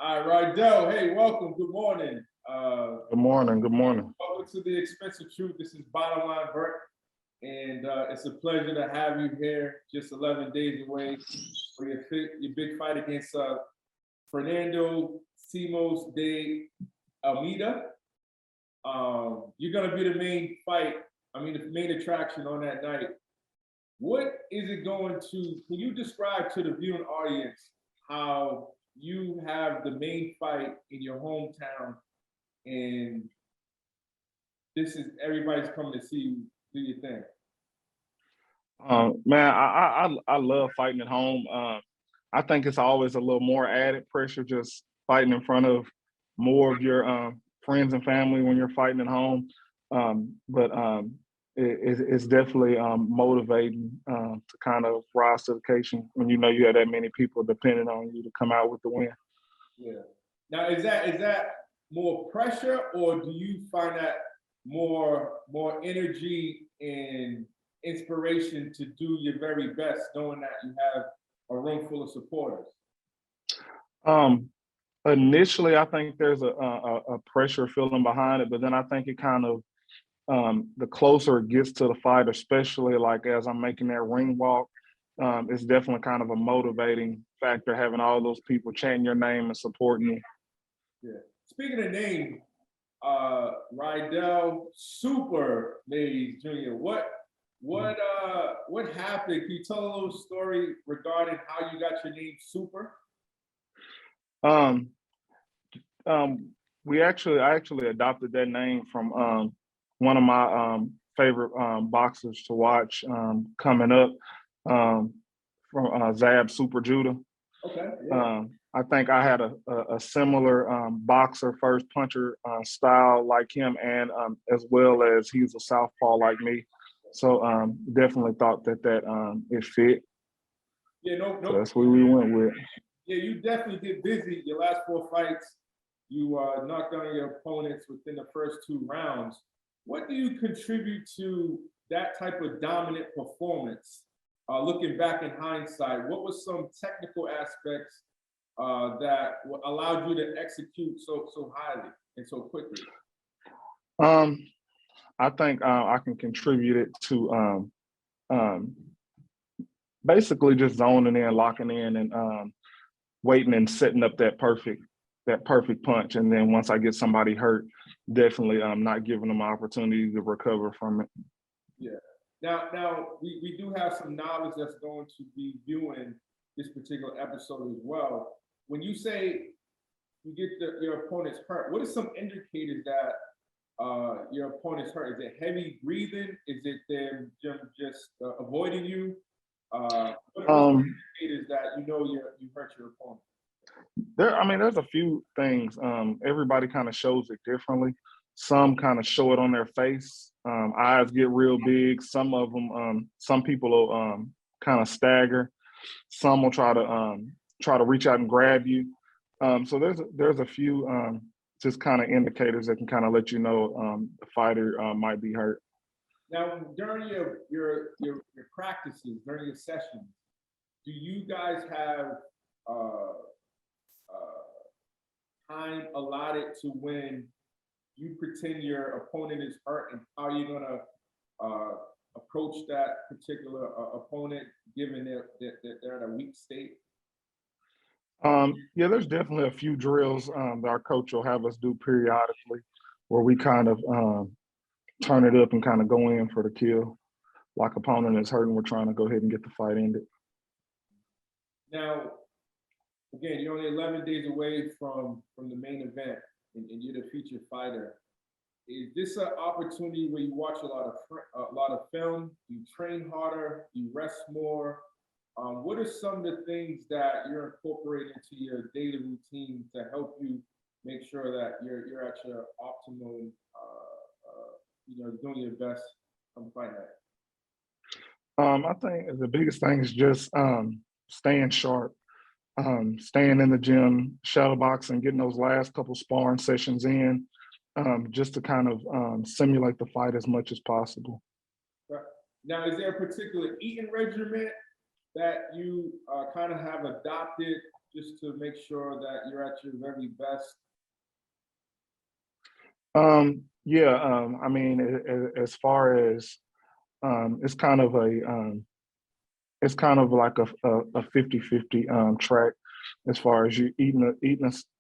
All right, Rydell, hey, welcome. Good morning. Good morning. Good morning. Welcome to the Expensive Truth. This is Bottom Line Bert, and it's a pleasure to have you here. Just 11 days away for your big fight against Fernando Simos de Almeida. You're gonna be the main fight. The main attraction on that night. What is it going to? Can you describe to the viewing audience how you have the main fight in your hometown, and this is everybody's coming to see you do your thing? Man, I love fighting at home. I think it's always a little more added pressure just fighting in front of more of your friends and family when you're fighting at home. But it's definitely motivating to kind of rise to the occasion when you know you have that many people depending on you to come out with the win. Yeah. Now, is that more pressure, or do you find that more energy and inspiration to do your very best, knowing that you have a room full of supporters? Um, Initially, I think there's a pressure feeling behind it, but then I think it kind of the closer it gets to the fight, especially like as I'm making that ring walk, it's definitely kind of a motivating factor having all those people chanting your name and supporting you. Yeah. Speaking of name, Rydell Super Mays Jr. What happened? Can you tell a little story regarding how you got your name Super? Um, I actually adopted that name from one of my favorite boxers to watch coming up um, from Zab Super Judah. Okay. Yeah. I think I had a similar boxer, first puncher style like him, and as well as he's a southpaw like me. So definitely thought that it fit. Yeah. No. So No. that's what we went with. Yeah. You definitely did busy. Your last four fights, you knocked down your opponents within the first two rounds. What do you contribute to that type of dominant performance? Looking back in hindsight, what were some technical aspects that allowed you to execute so highly and so quickly? Um, I think I can contribute it to um, basically just zoning in, locking in, and waiting and setting up that perfect punch. And then once I get somebody hurt, definitely not giving them an opportunity to recover from it. Yeah. Now we do have some knowledge that's going to be viewing this particular episode as well. When you say you get your opponent's hurt, what are some indicators that your opponent's hurt? Is it heavy breathing? Is it them just avoiding you? What's the Um, indicators that you know you hurt your opponent? there's a few things. Everybody kind of shows it differently. Some kind of show it on their face. Eyes get real big. Some of them, some people will kind of stagger. Some will try to reach out and grab you. So there's a few just kind of indicators that can kind of let you know the fighter might be hurt. Now, during your practices, during your sessions, do you guys have uh, time allotted to when you pretend your opponent is hurt, and how you're gonna uh, approach that particular opponent, given that they're in a weak state? Yeah, there's definitely a few drills that our coach will have us do periodically, where we kind of turn it up and kind of go in for the kill. Like opponent is hurting, we're trying to go ahead and get the fight ended. Now, again, you're only 11 days away from the main event, and you're the featured fighter. Is this an opportunity where you watch a lot of film, you train harder, you rest more? What are some of the things that you're incorporating into your daily routine to help you make sure that you're at your optimal, doing your best come fight night? I think the biggest thing is just staying sharp, staying in the gym, shadow boxing, getting those last couple sparring sessions in, just to kind of simulate the fight as much as possible. Right. Now, is there a particular eating regimen that you kind of have adopted just to make sure that you're at your very best? Yeah, I mean, as far as it's kind of it's kind of like a 50-50 track as far as you eating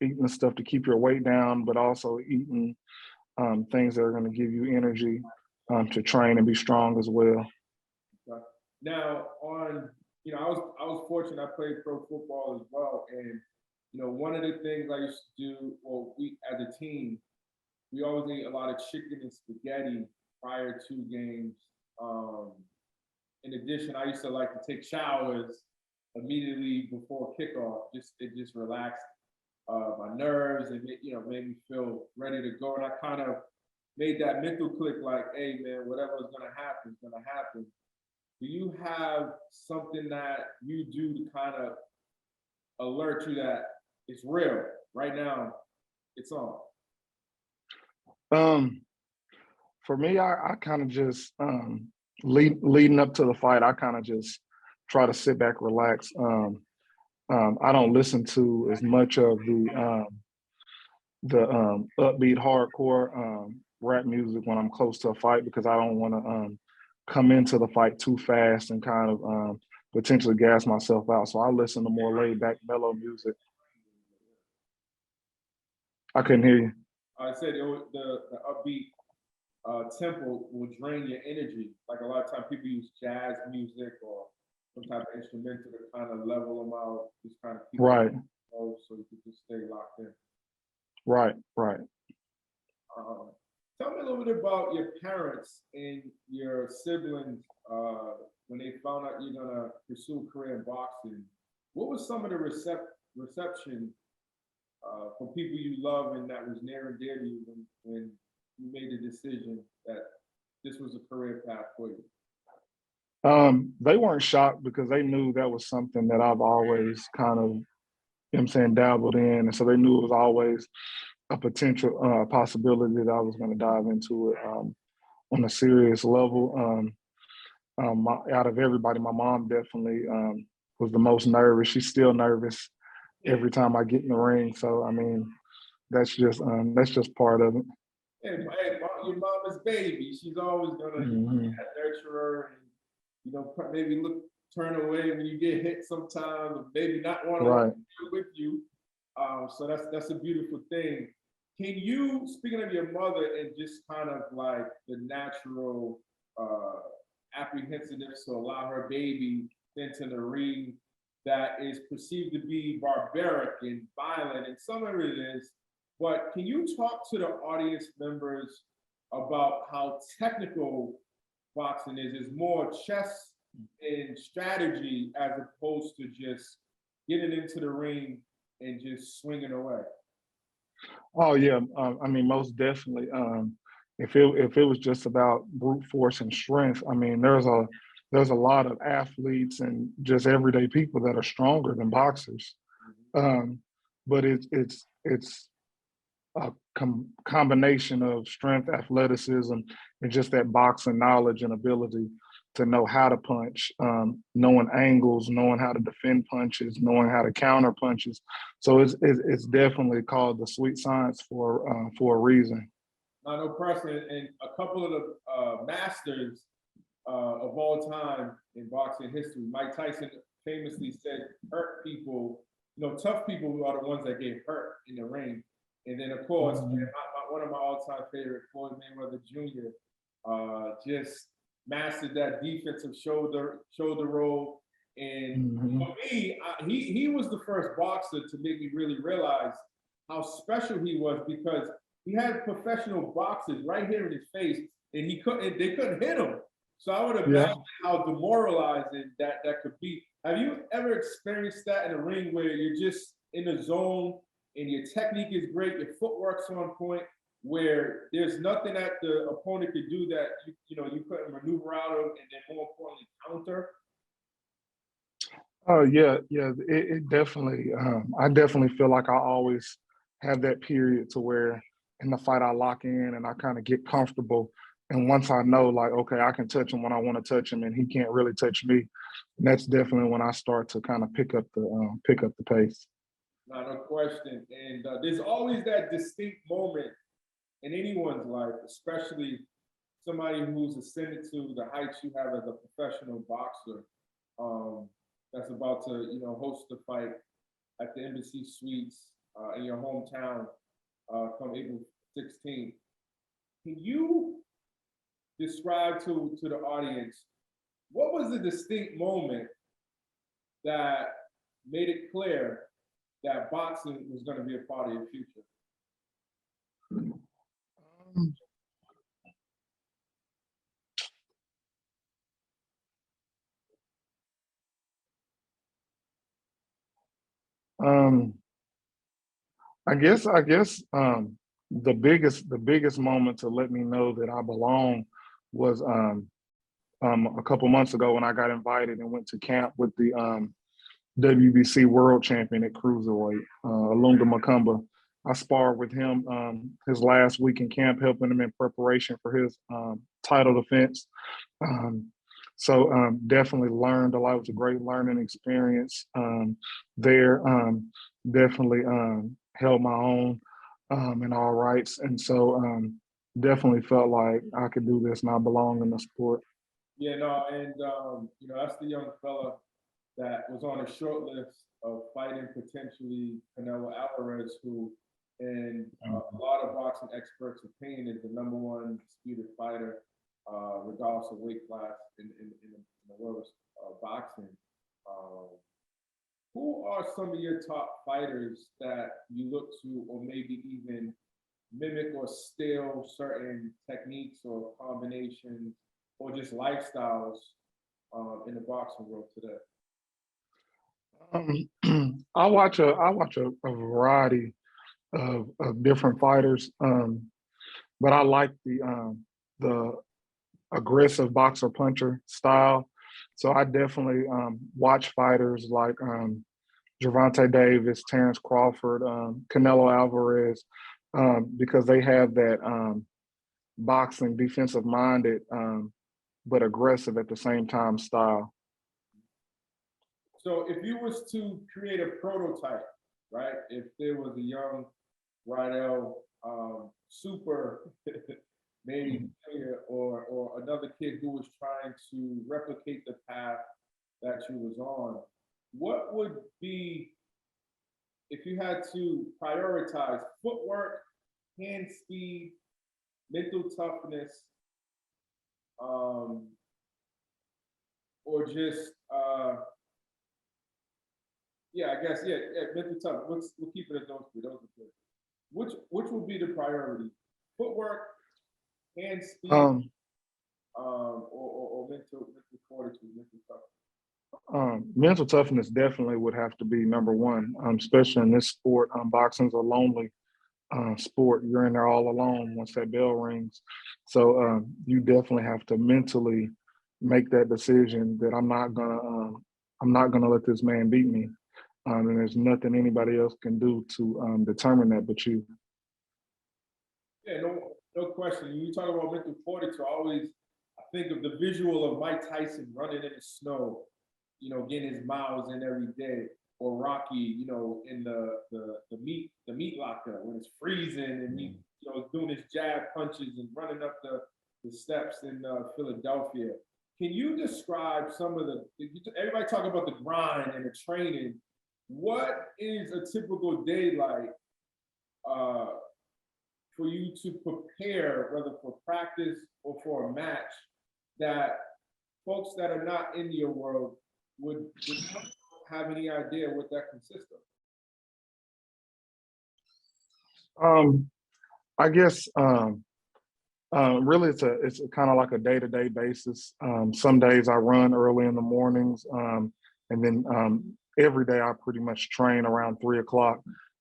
the stuff to keep your weight down, but also eating things that are going to give you energy to train and be strong as well. Now, I was fortunate. I played pro football as well, and one of the things I used to do, well, we as a team, we always ate a lot of chicken and spaghetti prior to games. Um, in addition, I used to like to take showers immediately before kickoff. It just relaxed my nerves and made me feel ready to go. And I kind of made that mental click, like, hey man, whatever is gonna happen is gonna happen. Do you have something that you do to kind of alert you that it's real right now? It's on. Um, for me, I kind of just leading up to the fight, I kind of just try to sit back, relax. I don't listen to as much of the upbeat hardcore rap music when I'm close to a fight because I don't want to come into the fight too fast and kind of potentially gas myself out. So I listen to more laid back, mellow music. I couldn't hear you. I said the upbeat tempo will drain your energy. Like a lot of times people use jazz music or some type of instrumental to kind of level them out, just kind of keep Right, them low so you can just stay locked in. right, right. Um, Tell me a little bit about your parents and your siblings when they found out you're gonna pursue a career in boxing. What was some of the reception from people you love and that was near and dear to you when you made the decision that this was a career path for you? They weren't shocked because they knew that was something that I've always kind of, I'm saying, dabbled in. And so they knew it was always a potential possibility that I was going to dive into it on a serious level. Out of everybody, my mom definitely was the most nervous. She's still nervous every time I get in the ring. So, I mean, that's just part of it. Your mama's baby. She's always gonna be Hmm. that nurturer, and maybe turn away when you get hit sometimes, or maybe not want to Right. with you. So that's a beautiful thing. Can you, speaking of your mother and just kind of like the natural uh, apprehensiveness to allow her baby into the ring that is perceived to be barbaric and violent, and some of it is, but can you talk to the audience members about how technical boxing is? It's more chess and strategy as opposed to just getting into the ring and just swinging away. Oh yeah, I mean most definitely. If it was just about brute force and strength, I mean there's a lot of athletes and just everyday people that are stronger than boxers. Um, but it's a combination of strength, athleticism, and just that boxing knowledge and ability to know how to punch, knowing angles, knowing how to defend punches, knowing how to counter punches. So it's definitely called the sweet science for a reason. I know personally, and a couple of the masters of all time in boxing history, Mike Tyson famously said, "Hurt people, tough people are the ones that get hurt in the ring." And then, of course, Mhm. one of my all-time favorite, Floyd Mayweather Jr., just mastered that defensive shoulder roll. And Mhm. for me, he was the first boxer to make me really realize how special he was because he had professional boxers right here in his face, and they couldn't hit him. So I would Yeah. imagine how demoralizing that could be. Have you ever experienced that in a ring where you're just in a zone and your technique is great, your footwork's on point, where there's nothing that the opponent could do that you couldn't maneuver out of, and then more importantly counter? Oh yeah, yeah. It definitely. I definitely feel like I always have that period to where in the fight I lock in and I kind of get comfortable, And once I know, like, okay, I can touch him when I want to touch him, and he can't really touch me, that's definitely when I start to kind of pick up the pace. Not a question. And there's always that distinct moment in anyone's life, especially somebody who's ascended to the heights you have as a professional boxer, um, that's about to, host the fight at the Embassy Suites in your hometown come April 16th. Can you describe to the audience what was the distinct moment that made it clear that boxing was going to be a part of your future? Um, the biggest moment to let me know that I belong was a couple months ago when I got invited and went to camp with the WBC world champion at cruiserweight, Alunga Makamba. I sparred with him his last week in camp, helping him in preparation for his title defense. Um, so definitely learned a lot. It was a great learning experience there. Definitely held my own in all rights, and so definitely felt like I could do this and I belong in the sport. Yeah, no, and that's the young fella that was on a short list of fighting potentially Canelo Alvarez, who, in a lot of boxing experts' opinion, is the number one disputed fighter, regardless of weight class in the world of boxing. Um, who are some of your top fighters that you look to, or maybe even mimic or steal certain techniques or combinations, or just lifestyles in the boxing world today? I watch a variety of different fighters, but I like the aggressive boxer puncher style. So I definitely watch fighters like Gervonta Davis, Terrence Crawford, Canelo Alvarez, because they have that boxing defensive minded but aggressive at the same time style. So if you was to create a prototype, right? If there was a young Rydell super maybe player, or another kid who was trying to replicate the path that you was on, what would be, if you had to prioritize footwork, hand speed, mental toughness, um, or just yeah, I guess yeah, mental tough. We'll keep it at those three. Those are good. Which will be the priority? Footwork, hand speed, Um, or mental fortitude, mental toughness. Mental toughness definitely would have to be number one, especially in this sport. Boxing's a lonely sport. You're in there all alone once that bell rings. So you definitely have to mentally make that decision that I'm not gonna let this man beat me. And there's nothing anybody else can do to determine that but you. Yeah, no question. When you talk about mental fortitude, I think of the visual of Mike Tyson running in the snow, getting his miles in every day, or Rocky, in the meat locker when it's freezing and he, doing his jab punches and running up the steps in Philadelphia. Can you describe some of everybody talk about the grind and the training? What is a typical day like uh, for you to prepare, whether for practice or for a match, that folks that are not in your world would not have any idea what that consists Um, I guess really it's kind of like a day to day basis. Some days I run early in the mornings, and then every day I pretty much train around 3 o'clock.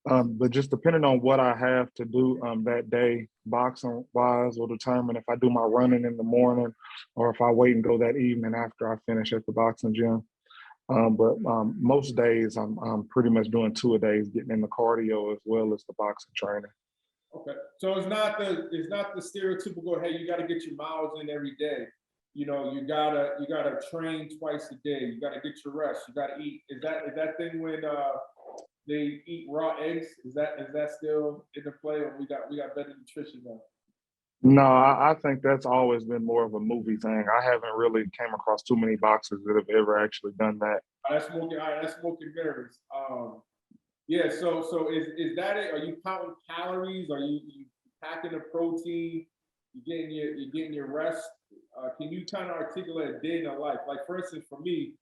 But just depending on what I have to do that day, boxing wise, will determine if I do my running in the morning or if I wait and go that evening after I finish at the boxing gym. But most days I'm pretty much doing two a days, getting in the cardio as well as the boxing training. Okay, so it's not the stereotypical. Hey, you got to get your miles in every day. You gotta train twice a day. You gotta get your rest. You gotta eat. Is that thing when they eat raw eggs? Is that still in the play, or we got better nutrition now? No, I think that's always been more of a movie thing. I haven't really came across too many boxers that have ever actually done that. That's smoking. All right, that's smoking mirrors. Yeah. So is that it? Are you counting calories? Are you packing the protein? You getting your rest? Can you kind of articulate a day in the life? Like for instance, for me,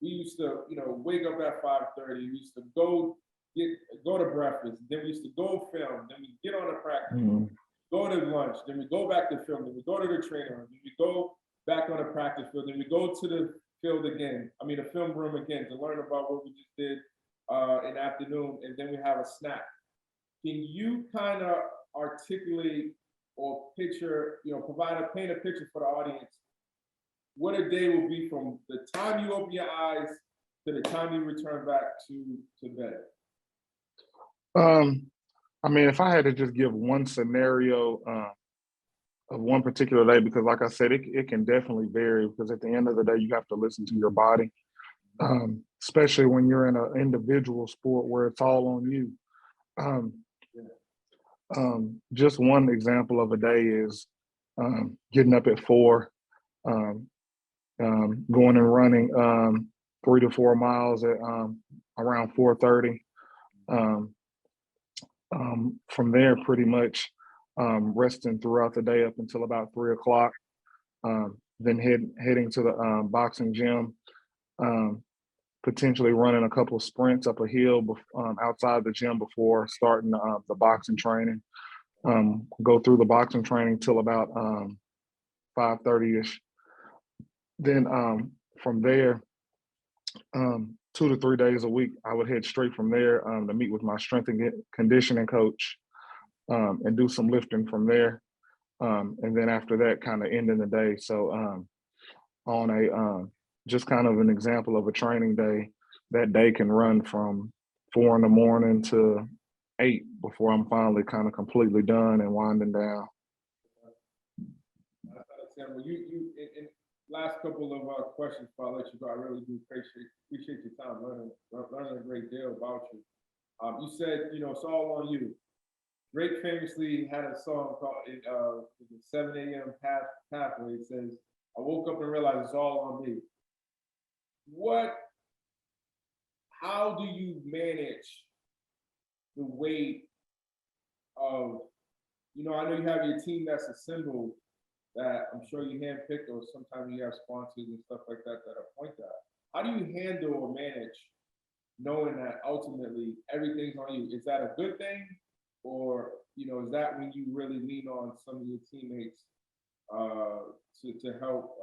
we used to wake up at 5:30. We used to get go to breakfast. Then we used to go film. Then we get on the practice. Mhm. Go to lunch. Then we go back to film. Then we go to the training room. Then we go back on the practice field. Then we go to the field again. I mean the film room again to learn about what we just did in the afternoon. And then we have a snack. Can you kind of articulate or picture, paint a picture for the audience what a day will be from the time you open your eyes to the time you return back to bed? Um, I mean, if I had to just give one scenario of one particular day, because like I said, it can definitely vary because at the end of the day, you have to listen to your body, especially when you're in an individual sport where it's all on you. Um, Yeah. just one example of a day is getting up at 4, um, going and running 3 to 4 miles at around 4:30. Um, from there, pretty much resting throughout the day up until about 3 o'clock. Then heading to the boxing gym, um, potentially running a couple of sprints up a hill outside the gym before starting the boxing training. Go through the boxing training till about 5:30 ish. Then from there, 2 to 3 days a week, I would head straight from there to meet with my strength and conditioning coach and do some lifting from there. And then after that, kind of ending the day. So on a just kind of an example of a training day, that day can run from 4 in the morning to 8 before I'm finally kind of completely done and winding down. I understand. Well, in last couple of questions before I let you go, I really do appreciate your time learning a great deal about you. You said, it's all on you. Drake famously had a song called the 7 a.m. pathway. It says, I woke up and realized it's all on me. What, how do you manage the weight of, I know you have your team that's assembled that I'm sure you handpicked, or sometimes you have sponsors and stuff like that appoint that. How do you handle or manage knowing that ultimately everything's on you? Is that a good thing? Or, is that when you really lean on some of your teammates to help,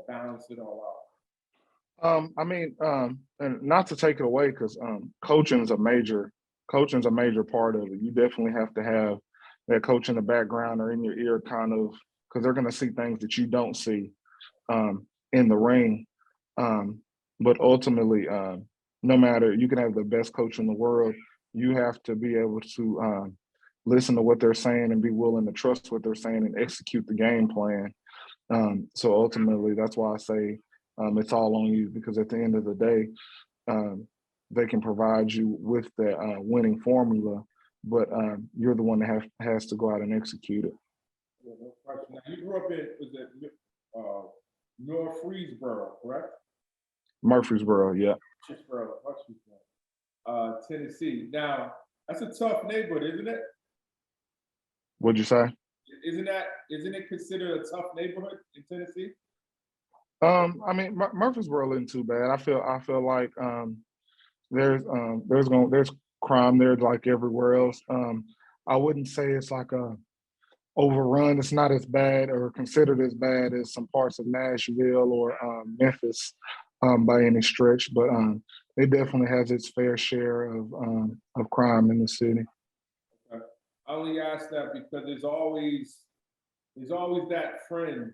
balance it all out? I mean, and not to take it away, because coaching's a major part of it. You definitely have to have that coach in the background or in your ear, kind of, because they're going to see things that you don't see in the ring. Um, but ultimately, no matter, you can have the best coach in the world, you have to be able to listen to what they're saying and be willing to trust what they're saying and execute the game plan. So ultimately, that's why I say it's all on you, because at the end of the day, um, they can provide you with the winning formula, but you're the one that has to go out and execute it. Yeah, no question. Now, you grew up in, was it Murfreesboro, correct? Murfreesboro, yeah. Murfreesboro, Tennessee. Now, that's a tough neighborhood, isn't it? What'd you say? Isn't it considered a tough neighborhood in Tennessee? I mean, Murfreesboro isn't too bad. I feel like there's crime there like everywhere else. I wouldn't say it's like a overrun. It's not as bad or considered as bad as some parts of Nashville or Memphis by any stretch, but it definitely has its fair share of crime in the city. Okay. I only ask that because there's always that friend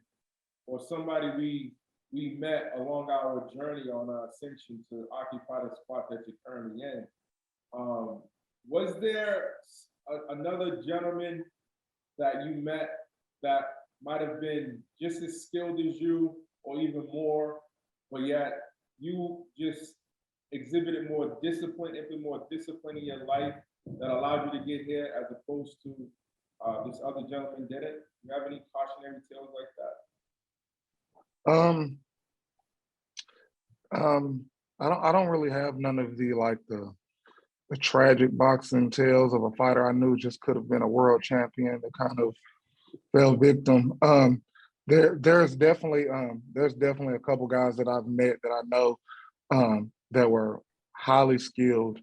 or somebody we met along our journey on our ascension to occupy the spot that you're currently in. Um, was there another gentleman that you met that might have been just as skilled as you or even more, but yet you just exhibited more discipline, implement more discipline in your life that allowed you to get here as opposed to this other gentleman didn't? You have any cautionary tales like that? I don't really have none of the tragic boxing tales of a fighter I knew just could have been a world champion that kind of fell victim. There's definitely a couple guys that I've met that I know that were highly skilled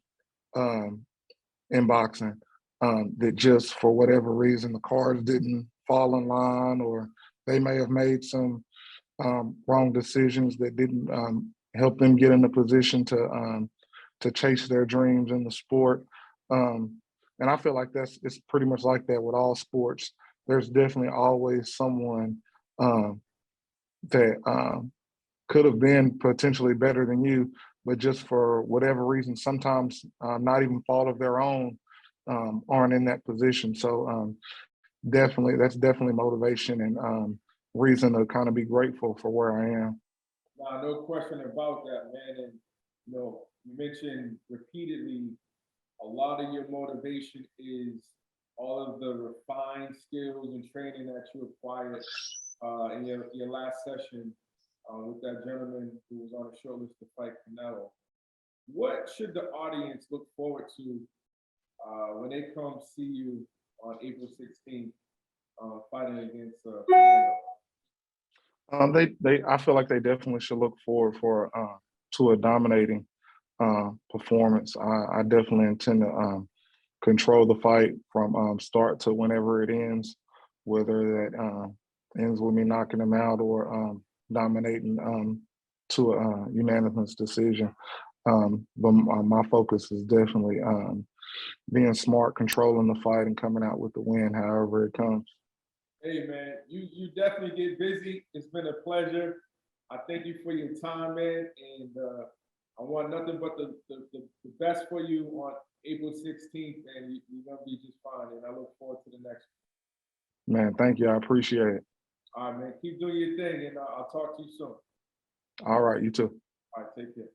in boxing, that just for whatever reason the cards didn't fall in line, or they may have made some wrong decisions that didn't help them get in a position to chase their dreams in the sport. And I feel like it's pretty much like that with all sports. There's definitely always someone that could have been potentially better than you, but just for whatever reason, sometimes not even fault of their own, aren't in that position. So that's definitely motivation and reason to kind of be grateful for where I am. Nah, no question about that, man. And you mentioned repeatedly a lot of your motivation is all of the refined skills and training that you acquired in your last session with that gentleman who was on the short list to fight Canelo. What should the audience look forward to when they come see you on April 16th fighting against Canelo? I feel like they definitely should look forward to a dominating performance. I definitely intend to control the fight from start to whenever it ends, whether that ends with me knocking him out or dominating to a unanimous decision. But my focus is definitely being smart, controlling the fight, and coming out with the win, however it comes. Hey man, you definitely get busy. It's been a pleasure. I thank you for your time, man, and I want nothing but the best for you on April 16th, and you're gonna be just fine. And I look forward to the next one. Man, thank you. I appreciate it. All right, man. Keep doing your thing, and I'll talk to you soon. All right, you too. All right, take care.